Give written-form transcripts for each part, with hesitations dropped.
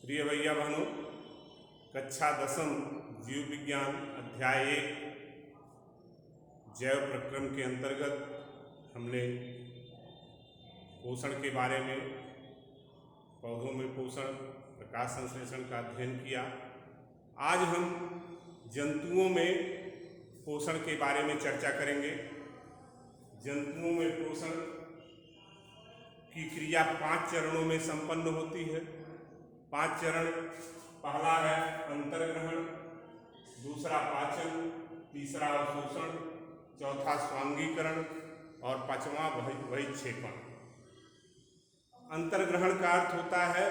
प्रिय भैया बहनों, कक्षा 10 जीव विज्ञान अध्याय 1 जैव प्रक्रम के अंतर्गत हमने पोषण के बारे में, पौधों में पोषण, प्रकाश संश्लेषण का अध्ययन किया। आज हम जंतुओं में पोषण के बारे में चर्चा करेंगे। जंतुओं में पोषण की क्रिया 5 चरणों में संपन्न होती है। 5 चरण, पहला है अंतर्ग्रहण, दूसरा पाचन, तीसरा अवशोषण, चौथा स्वांगीकरण और पांचवा बहिक्षेपण। अंतर्ग्रहण का अर्थ होता है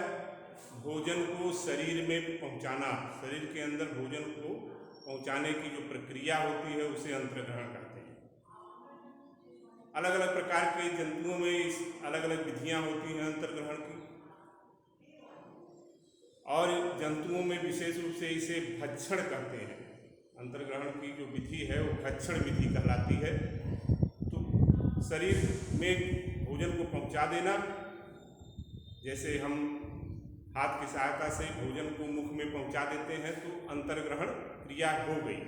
भोजन को शरीर में पहुंचाना, शरीर के अंदर भोजन को पहुंचाने की जो प्रक्रिया होती है उसे अंतर्ग्रहण कहते हैं। अलग अलग प्रकार के जंतुओं में अलग अलग विधियां होती हैं अंतर्ग्रहण की, और जंतुओं में विशेष रूप से इसे भक्षण कहते हैं। अंतर्ग्रहण की जो विधि है वो भक्षण विधि कहलाती है। तो शरीर में भोजन को पहुंचा देना, जैसे हम हाथ की सहायता से भोजन को मुख में पहुंचा देते हैं, तो अंतर्ग्रहण क्रिया हो गई।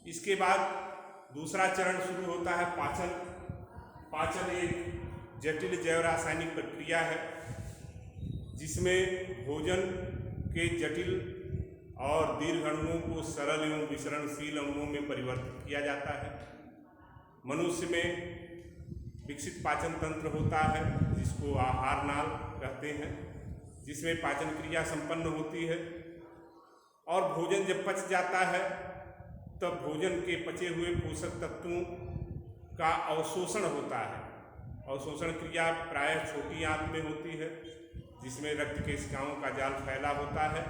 इसके बाद दूसरा चरण शुरू होता है पाचन। पाचन एक जटिल जैव रासायनिक प्रक्रिया है जिसमें भोजन के जटिल और दीर्घ अणुओं को सरल एवं विसरणशील अणुओं में परिवर्तित किया जाता है। मनुष्य में विकसित पाचन तंत्र होता है जिसको आहार नाल कहते हैं, जिसमें पाचन क्रिया संपन्न होती है। और भोजन जब पच जाता है तब भोजन के पचे हुए पोषक तत्वों का अवशोषण होता है। अवशोषण क्रिया प्रायः छोटी आंत में होती है जिसमें रक्त केशिकाओं का जाल फैला होता है,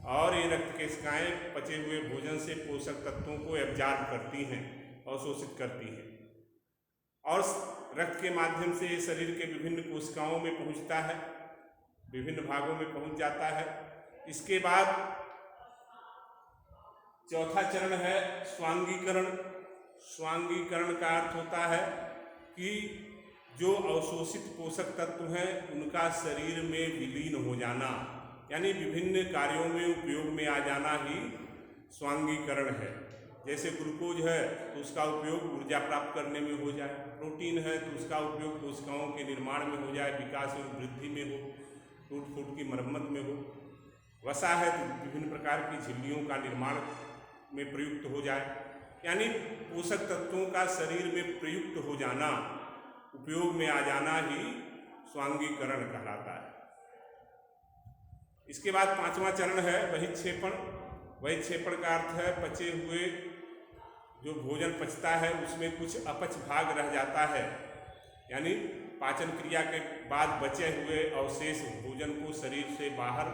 और ये रक्त केशिकाएँ पचे हुए भोजन से पोषक तत्वों को एब्जॉर्ब करती हैं, अवशोषित करती हैं, और रक्त के माध्यम से ये शरीर के विभिन्न कोशिकाओं में पहुंचता है, विभिन्न भागों में पहुंच जाता है। इसके बाद चौथा चरण है स्वांगीकरण। स्वांगीकरण का अर्थ होता है कि जो अवशोषित पोषक तत्व हैं उनका शरीर में विलीन हो जाना, यानी विभिन्न कार्यों में उपयोग में आ जाना ही स्वांगीकरण है। जैसे ग्लूकोज है तो उसका उपयोग ऊर्जा प्राप्त करने में हो जाए, प्रोटीन है तो उसका उपयोग कोशिकाओं के निर्माण में हो जाए, विकास एवं वृद्धि में हो, टूट फूट की मरम्मत में हो। वसा है तो विभिन्न प्रकार की झिल्लियों का निर्माण में प्रयुक्त हो जाए, यानी पोषक तत्वों का शरीर में प्रयुक्त हो जाना, उपयोग में आ जाना ही स्वांगीकरण कहलाता है। इसके बाद 5वां चरण है बहिक्षेपण। बहिक्षेपण का अर्थ है पचे हुए जो भोजन पचता है उसमें कुछ अपच भाग रह जाता है, यानी पाचन क्रिया के बाद बचे हुए अवशेष भोजन को शरीर से बाहर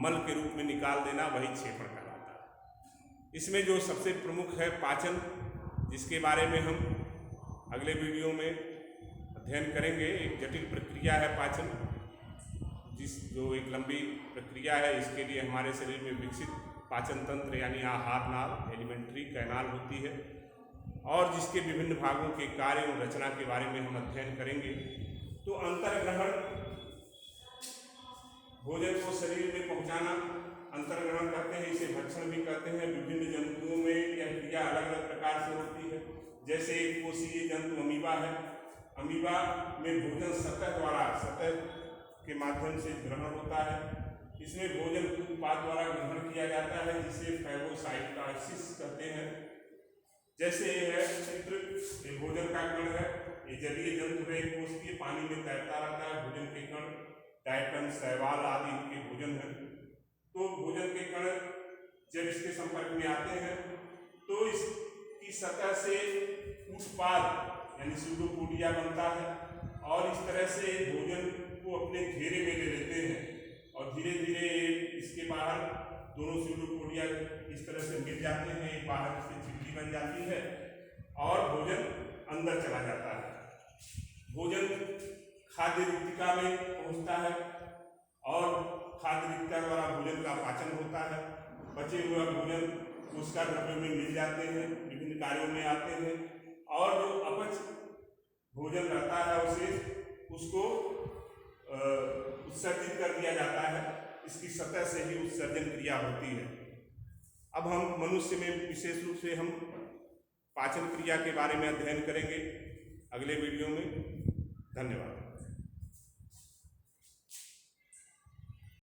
मल के रूप में निकाल देना बहिक्षेपण कहलाता है। इसमें जो सबसे प्रमुख है पाचन, जिसके बारे में हम अगले वीडियो में अध्ययन करेंगे। एक जटिल प्रक्रिया है पाचन, जो एक लंबी प्रक्रिया है। इसके लिए हमारे शरीर में विकसित पाचन तंत्र यानी आहार नाल, एलिमेंट्री कैनाल होती है, और जिसके विभिन्न भागों के कार्य और रचना के बारे में हम अध्ययन करेंगे। तो अंतर्ग्रहण, भोजन को शरीर में पहुंचाना अंतर्ग्रहण कहते हैं, इसे भक्षण भी कहते हैं। विभिन्न जंतुओं में यह क्रिया अलग अलग प्रकार से होती है। जैसे एक कोशीय जंतु अमीबा है। अमीबा में भोजन सतह के माध्यम से ग्रहण होता है। इसमें भोजन उत्पाद द्वारा ग्रहण किया जाता है जिसे फैगोसाइटोसिस कहते हैं। जैसे ये है चित्र, ये भोजन का कण है, ये जलीय जंतु है, कोशिकीय, पानी में तैरता रहता है। भोजन के कण टाइटन, शैवाल आदि इनके भोजन है। तो भोजन के कण जब इसके संपर्क में आते हैं तो इसकी सतह से उत्पाद यानी सूडोपोडिया बनता है, और इस तरह से भोजन को अपने घेरे में ले लेते हैं, और धीरे धीरे इसके बाहर दोनों सूडोपोडिया इस तरह से मिल जाते हैं, बाहर से चिट्ठी बन जाती है और भोजन अंदर चला जाता है। भोजन खाद्य रिक्तिका में पहुंचता है, और खाद्य रिक्तिका द्वारा भोजन का पाचन होता है। बचे हुए भोजन कोशिका द्रव्य में मिल जाते हैं, विभिन्न कार्यों में आते हैं, और जो अपच भोजन रहता है उसे उसको उत्सर्जित कर दिया जाता है। इसकी सतह से ही उत्सर्जन क्रिया होती है। अब हम मनुष्य में विशेष रूप से हम पाचन क्रिया के बारे में अध्ययन करेंगे अगले वीडियो में। धन्यवाद।